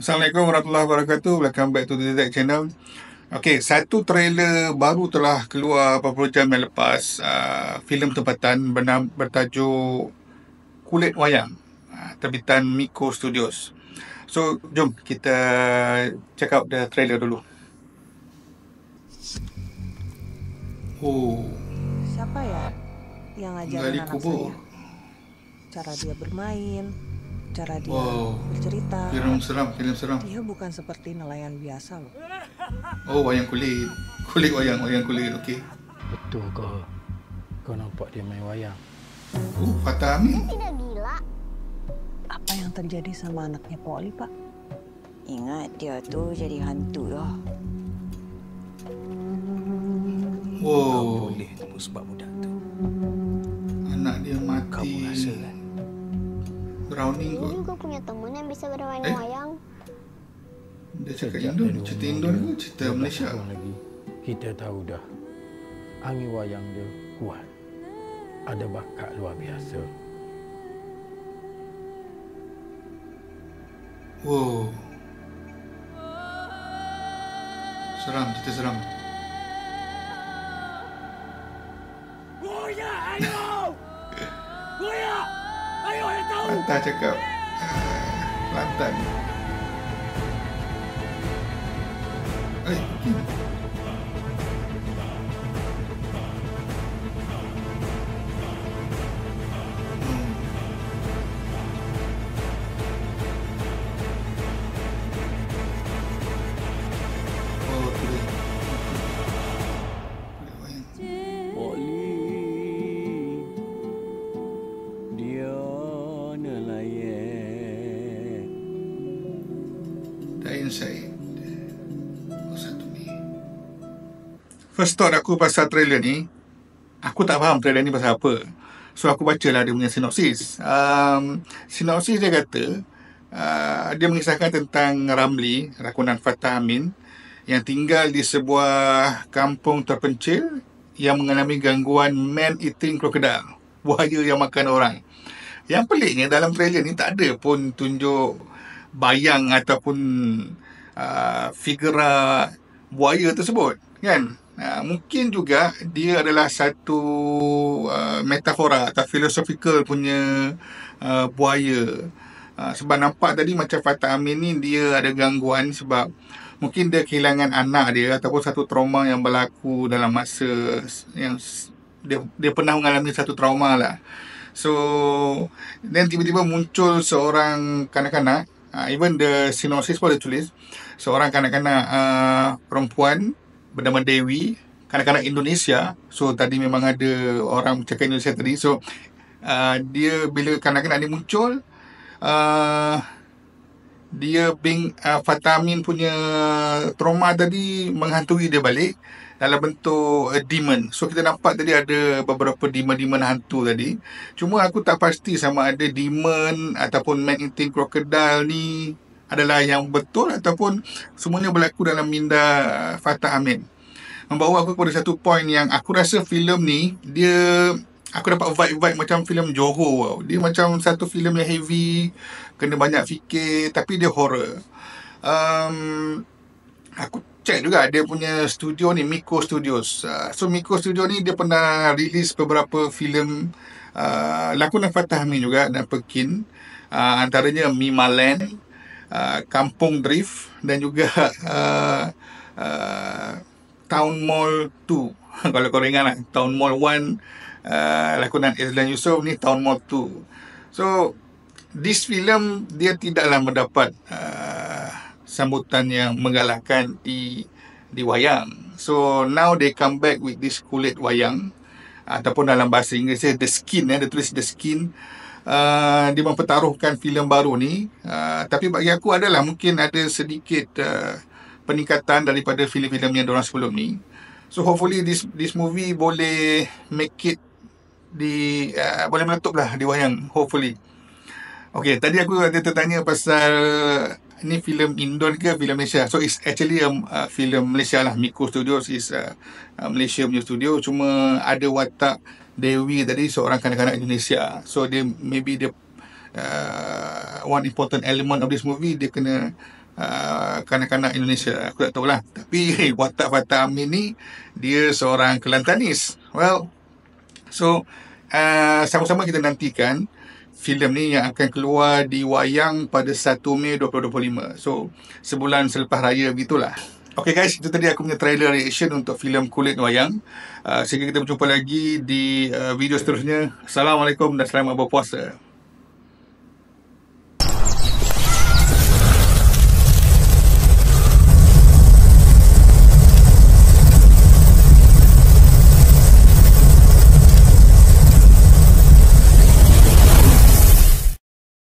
Assalamualaikum warahmatullahi wabarakatuh. Welcome back to the Zach Channel. Okey, satu trailer baru telah keluar beberapa jam yang lepas. Filem tempatan bertajuk Kulit Wayang, terbitan Miko Studios. So, jom kita check out the trailer dulu. Oh, Siapa ya yang ngajarin gali anak kubur. saya? Cara dia bermain, cara dia Wow, bercerita. filem seram. Dia bukan seperti nelayan biasa loh. Oh, wayang kulit. Wayang kulit. Okey. Betul ke? Kau nampak dia main wayang? Oh, Fatah Amin. Tidak gila. Apa yang terjadi sama anaknya Poli, Pak? Ingat dia tu jadi hantu dah. Wow, Boleh tepuk sebab budak tu. anak dia mati. Kau pun rasa kan? Drowning Dia kot. juga punya teman yang bisa bermain Eh? wayang. Dia cakap Sejak Indon. dari Cerita umur Indon dia ke cerita 12 Malaysia? tahun lagi, kita tahu dah angin wayang dia kuat. Ada bakat luar biasa. Wow. Seram, cerita seram. Buya, ayo! Buya! Ayo, ayo tahu! Lantar cakap Kelantan. Mungkin. Oh, tu dia. Kulit wayang. Poli, dia nelayan. Dain Said. Oh, satu ni. First thought aku pasal trailer ni, aku tak faham trailer ni pasal apa. So, aku bacalah dia punya sinopsis. Sinopsis dia kata, dia mengisahkan tentang Ramli, rakunan Fatah Amin, yang tinggal di sebuah kampung terpencil yang mengalami gangguan man-eating crocodile, buaya yang makan orang. Yang peliknya dalam trailer ni tak ada pun tunjuk bayang ataupun figura buaya tersebut, kan? Mungkin juga dia adalah satu metafora atau philosophical punya buaya. Sebab nampak tadi macam Fatah Amin ni dia ada gangguan sebab mungkin dia kehilangan anak dia ataupun satu trauma yang berlaku dalam masa yang dia pernah mengalami satu trauma lah. So, then tiba-tiba muncul seorang kanak-kanak, even the synopsis pun ada tulis, seorang kanak-kanak perempuan bernama Dewi, kanak-kanak Indonesia. So, tadi memang ada orang cakap Indonesia tadi. So, dia bila kanak-kanak ni muncul, dia Fatah Amin punya trauma tadi menghantui dia balik dalam bentuk demon. So kita nampak tadi ada beberapa demon hantu tadi. Cuma aku tak pasti sama ada demon ataupun man-eating crocodile ni adalah yang betul ataupun semuanya berlaku dalam minda Fatah Amin. Membawa aku kepada satu point yang aku rasa filem ni aku dapat vibe macam filem Johor. Dia macam satu filem yang heavy, kena banyak fikir, tapi dia horror. Aku check juga dia punya studio ni, Miko Studios. So Miko Studio ni dia pernah release beberapa filem lakonan Fatah Amin juga dan Pekin. Antaranya Mimaland, Kampung Drift dan juga Town Mall 2. Kalau korang ingat lah, Town Mall 1 lakonan Izlan Yusof, ni Town Mall 2. So this film dia tidaklah mendapat sambutan yang menggalakkan di wayang. So now they come back with this kulit wayang, ataupun dalam bahasa Inggerisnya The Skin, dia tulis The Skin. Dia mempertaruhkan filem baru ni, tapi bagi aku adalah mungkin ada sedikit peningkatan daripada filem-filem yang diorang sebelum ni. So hopefully this movie boleh make it boleh meletup lah di wayang, hopefully. Okay, tadi aku ada tertanya pasal ni filem Indon ke filem Malaysia. So it's actually filem Malaysia lah. Miko Studios is Malaysia punya studio. Cuma ada watak Dewi tadi seorang kanak-kanak Indonesia. So dia maybe dia one important element of this movie, dia kena kanak-kanak Indonesia. Aku tak tahulah. Tapi watak Fatah Amin ni, dia seorang Kelantanis. Well, so sama-sama kita nantikan filem ni yang akan keluar di wayang pada 1 Mei 2025. So, sebulan selepas raya begitulah. Okay guys, itu tadi aku punya trailer reaction untuk filem Kulit Wayang. Sehingga kita berjumpa lagi di video seterusnya. Assalamualaikum dan selamat berpuasa.